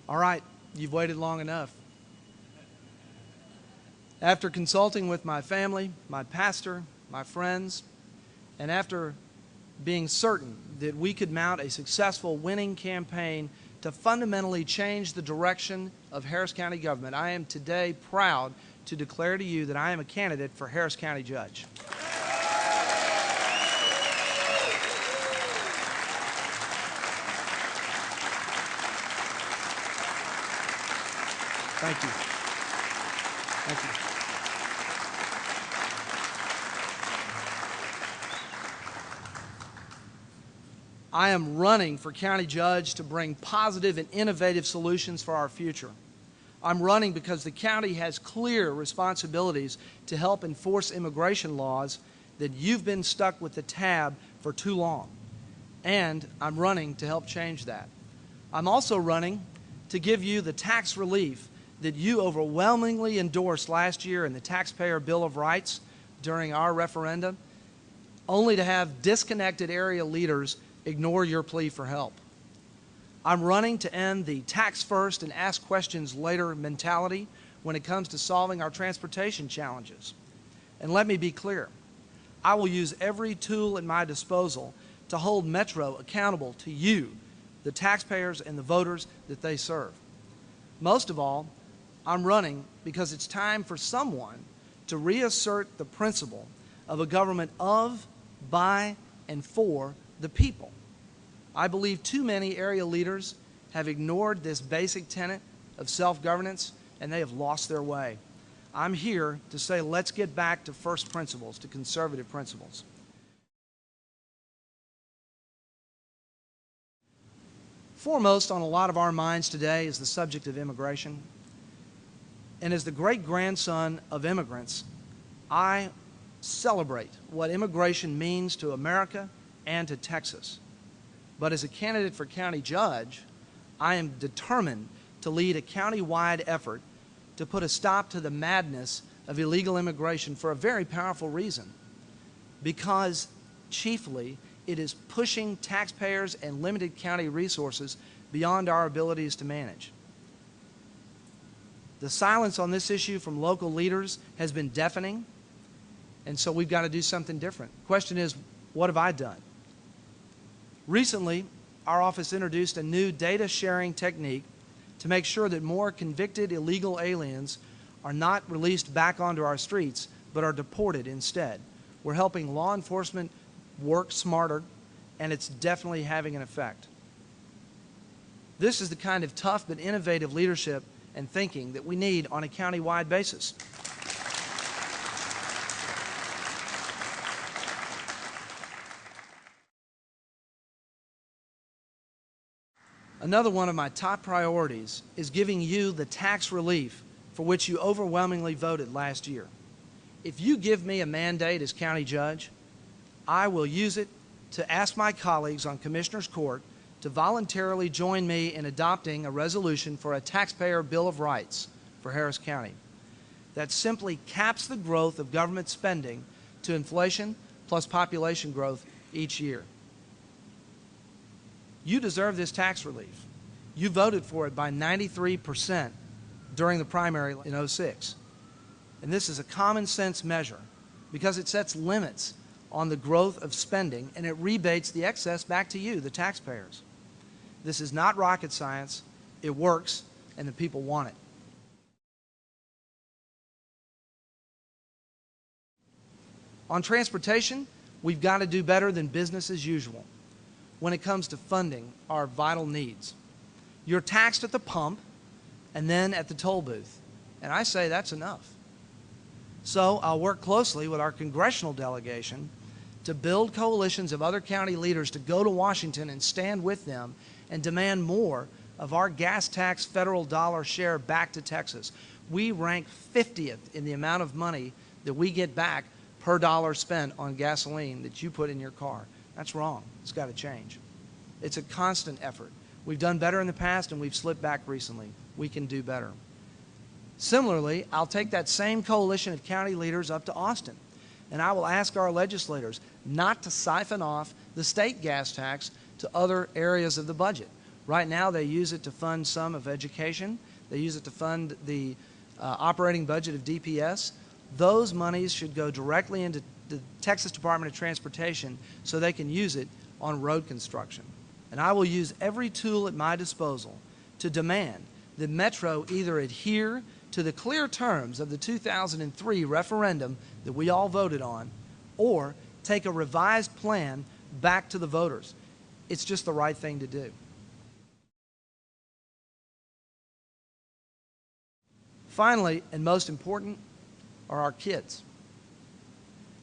All right, you've waited long enough. After consulting with my family, my pastor, my friends, and after being certain that we could mount a successful winning campaign to fundamentally change the direction of Harris County government, I am today proud to declare to you that I am a candidate for Harris County Judge. Thank you. Thank you. I am running for county judge to bring positive and innovative solutions for our future. I'm running because the county has clear responsibilities to help enforce immigration laws that you've been stuck with the tab for too long. And I'm running to help change that. I'm also running to give you the tax relief that you overwhelmingly endorsed last year in the Taxpayer Bill of Rights during our referendum, only to have disconnected area leaders ignore your plea for help. I'm running to end the tax first and ask questions later mentality when it comes to solving our transportation challenges. And let me be clear, I will use every tool at my disposal to hold Metro accountable to you, the taxpayers and the voters that they serve. Most of all, I'm running because it's time for someone to reassert the principle of a government of, by, and for the people. I believe too many area leaders have ignored this basic tenet of self-governance, and they have lost their way. I'm here to say let's get back to first principles, to conservative principles. Foremost on a lot of our minds today is the subject of immigration. And as the great-grandson of immigrants, I celebrate what immigration means to America and to Texas. But as a candidate for county judge, I am determined to lead a county-wide effort to put a stop to the madness of illegal immigration for a very powerful reason. Because, chiefly, it is pushing taxpayers and limited county resources beyond our abilities to manage. The silence on this issue from local leaders has been deafening, and so we've got to do something different. The question is, what have I done? Recently, our office introduced a new data sharing technique to make sure that more convicted illegal aliens are not released back onto our streets, but are deported instead. We're helping law enforcement work smarter, and it's definitely having an effect. This is the kind of tough but innovative leadership and thinking that we need on a county-wide basis. Another one of my top priorities is giving you the tax relief for which you overwhelmingly voted last year. If you give me a mandate as county judge, I will use it to ask my colleagues on Commissioner's Court to voluntarily join me in adopting a resolution for a Taxpayer Bill of Rights for Harris County that simply caps the growth of government spending to inflation plus population growth each year. You deserve this tax relief. You voted for it by 93% during the primary in '06. And this is a common sense measure because it sets limits on the growth of spending and it rebates the excess back to you, the taxpayers. This is not rocket science. It works, and the people want it. On transportation, we've got to do better than business as usual when it comes to funding our vital needs. You're taxed at the pump and then at the toll booth, and I say that's enough. So I'll work closely with our congressional delegation to build coalitions of other county leaders to go to Washington and stand with them and demand more of our gas tax federal dollar share back to Texas. We rank 50th in the amount of money that we get back per dollar spent on gasoline that you put in your car. That's wrong. It's got to change. It's a constant effort. We've done better in the past and we've slipped back recently. We can do better. Similarly, I'll take that same coalition of county leaders up to Austin, and I will ask our legislators not to siphon off the state gas tax to other areas of the budget. Right now, they use it to fund some of education. They use it to fund the operating budget of DPS. Those monies should go directly into the Texas Department of Transportation so they can use it on road construction. And I will use every tool at my disposal to demand that Metro either adhere to the clear terms of the 2003 referendum that we all voted on, or take a revised plan back to the voters. It's just the right thing to do. Finally, and most important, are our kids.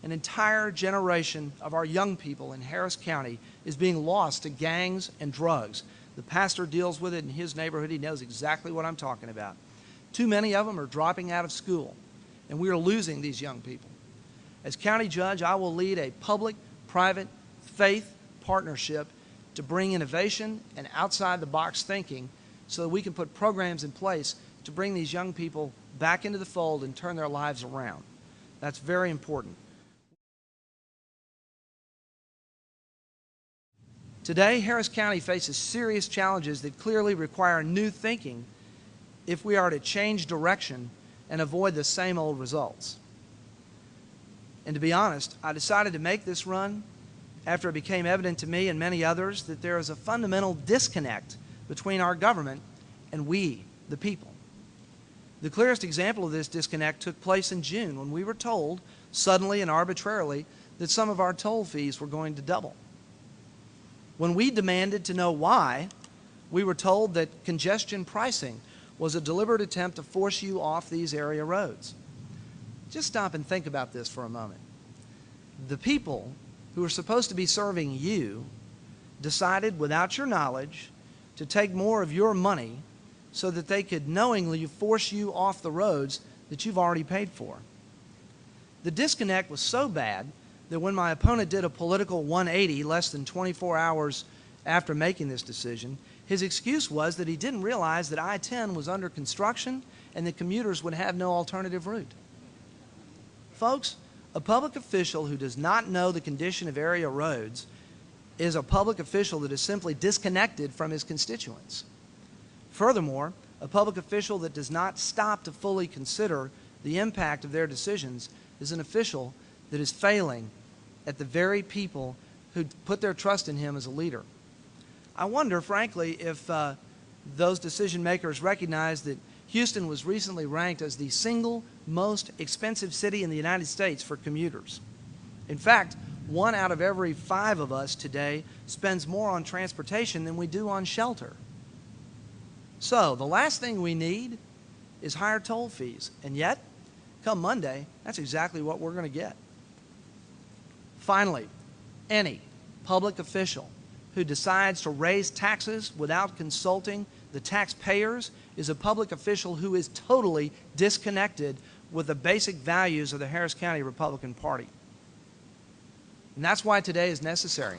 An entire generation of our young people in Harris County is being lost to gangs and drugs. The pastor deals with it in his neighborhood. He knows exactly what I'm talking about. Too many of them are dropping out of school, and we are losing these young people. As county judge, I will lead a public-private faith partnership to bring innovation and outside-the-box thinking so that we can put programs in place to bring these young people back into the fold and turn their lives around. That's very important. Today, Harris County faces serious challenges that clearly require new thinking if we are to change direction and avoid the same old results. And to be honest, I decided to make this run after it became evident to me and many others that there is a fundamental disconnect between our government and we, the people. The clearest example of this disconnect took place in June when we were told, suddenly and arbitrarily, that some of our toll fees were going to double. When we demanded to know why, we were told that congestion pricing was a deliberate attempt to force you off these area roads. Just stop and think about this for a moment. The people who are supposed to be serving you decided, without your knowledge, to take more of your money so that they could knowingly force you off the roads that you've already paid for. The disconnect was so bad that when my opponent did a political 180 less than 24 hours after making this decision, his excuse was that he didn't realize that I-10 was under construction and that commuters would have no alternative route. Folks, a public official who does not know the condition of area roads is a public official that is simply disconnected from his constituents. Furthermore, a public official that does not stop to fully consider the impact of their decisions is an official that is failing at the very people who put their trust in him as a leader. I wonder, frankly, if those decision makers recognize that Houston was recently ranked as the single most expensive city in the United States for commuters. In fact, 1 out of every 5 of us today spends more on transportation than we do on shelter. So the last thing we need is higher toll fees. And yet, come Monday, that's exactly what we're going to get. Finally, any public official who decides to raise taxes without consulting the taxpayers is a public official who is totally disconnected with the basic values of the Harris County Republican Party. And that's why today is necessary.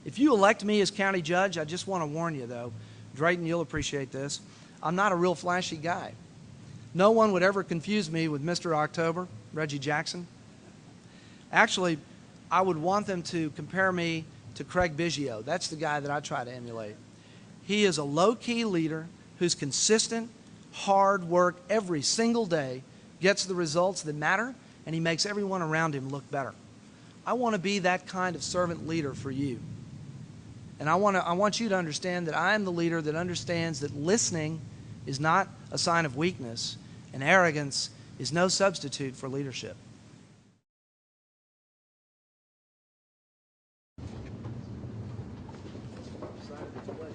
If you elect me as county judge, I just want to warn you, though, Drayton, you'll appreciate this, I'm not a real flashy guy. No one would ever confuse me with Mr. October, Reggie Jackson. Actually, I would want them to compare me to Craig Biggio. That's the guy that I try to emulate. He is a low-key leader who's consistent, hard work every single day, gets the results that matter, and he makes everyone around him look better. I want to be that kind of servant leader for you. And I want you to understand that I am the leader that understands that listening is not a sign of weakness, and arrogance is no substitute for leadership. Decided to delay.